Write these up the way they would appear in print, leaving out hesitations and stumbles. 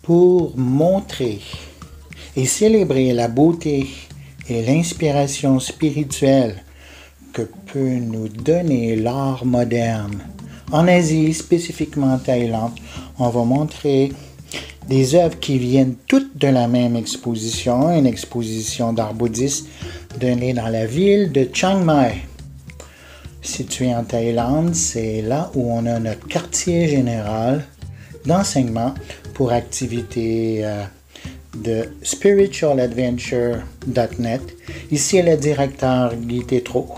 pour montrer et célébrer la beauté et l'inspiration spirituelle que peut nous donner l'art moderne. En Asie, spécifiquement en Thaïlande, on va montrer des œuvres qui viennent toutes de la même exposition, une exposition d'art bouddhiste donnée dans la ville de Chiang Mai. Située en Thaïlande, c'est là où on a notre quartier général d'enseignement pour activités de spiritualadventure.net. Ici est le directeur Guy Tétrault,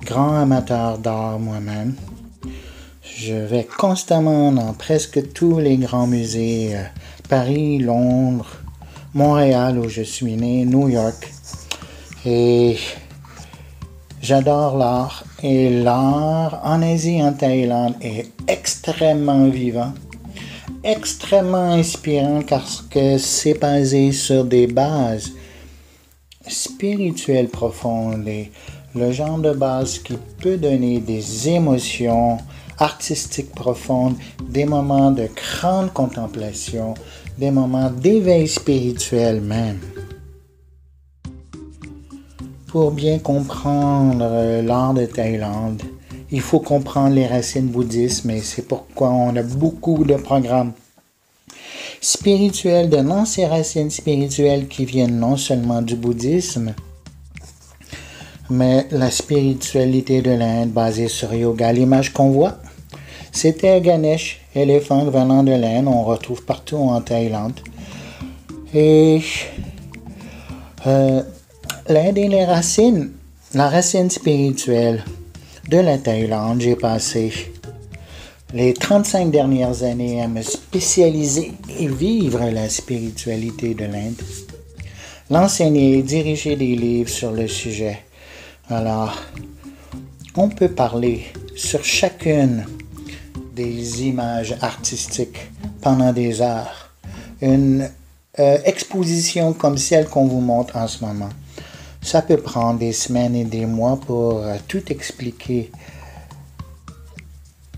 grand amateur d'art moi-même. Je vais constamment dans presque tous les grands musées, Paris, Londres, Montréal où je suis né, New York. Et j'adore l'art. Et l'art en Asie, en Thaïlande, est extrêmement vivant, extrêmement inspirant parce que c'est basé sur des bases spirituelles profondes et le genre de base qui peut donner des émotions artistiques profondes, des moments de grande contemplation, des moments d'éveil spirituel même. Pour bien comprendre l'art de Thaïlande, il faut comprendre les racines bouddhistes, et c'est pourquoi on a beaucoup de programmes spirituels donnant ces racines spirituelles qui viennent non seulement du bouddhisme, mais la spiritualité de l'Inde basée sur yoga. L'image qu'on voit, c'était Ganesh, éléphant venant de l'Inde, on retrouve partout en Thaïlande. Et l'Inde et les racines, la racine spirituelle de la Thaïlande, j'ai passé les 35 dernières années à me spécialiser et vivre la spiritualité de l'Inde, l'enseigner et diriger des livres sur le sujet. Alors, on peut parler sur chacune des images artistiques pendant des heures. Une exposition comme celle qu'on vous montre en ce moment, ça peut prendre des semaines et des mois pour tout expliquer,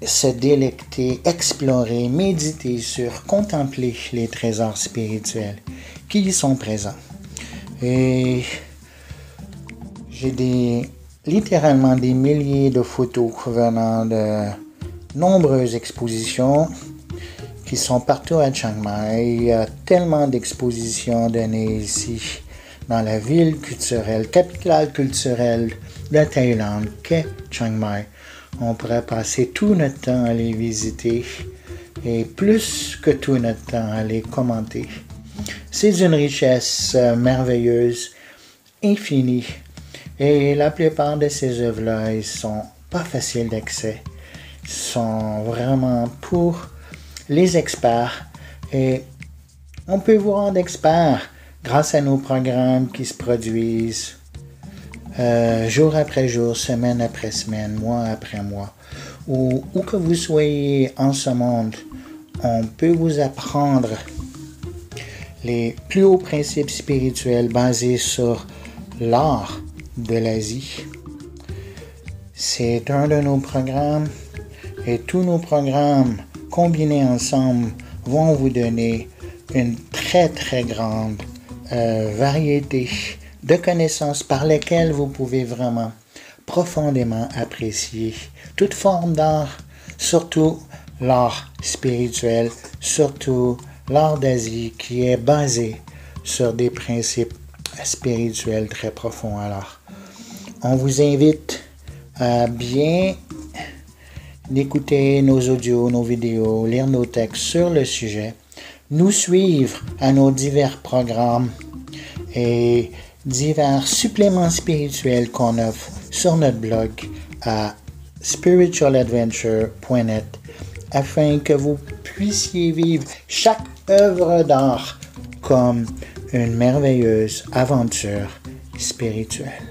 se délecter, explorer, méditer sur, contempler les trésors spirituels qui y sont présents. Et j'ai littéralement des milliers de photos venant de nombreuses expositions qui sont partout à Chiang Mai. Il y a tellement d'expositions données ici dans la ville culturelle, capitale culturelle de Thaïlande qu'est Chiang Mai. On pourrait passer tout notre temps à les visiter et plus que tout notre temps à les commenter. C'est d'une richesse merveilleuse, infinie. Et la plupart de ces œuvres-là, ils sont pas faciles d'accès. Ils sont vraiment pour les experts. Et on peut vous rendre expert grâce à nos programmes qui se produisent jour après jour, semaine après semaine, mois après mois. Où que vous soyez en ce monde, on peut vous apprendre les plus hauts principes spirituels basés sur l'art de l'Asie. C'est un de nos programmes et tous nos programmes combinés ensemble vont vous donner une très très grande variété de connaissances par lesquelles vous pouvez vraiment profondément apprécier toute forme d'art, surtout l'art spirituel, surtout l'art d'Asie qui est basé sur des principes spirituels très profonds. Alors, on vous invite à bien écouter nos audios, nos vidéos, lire nos textes sur le sujet, nous suivre à nos divers programmes et divers suppléments spirituels qu'on offre sur notre blog à spiritualadventure.net afin que vous puissiez vivre chaque œuvre d'art comme une merveilleuse aventure spirituelle.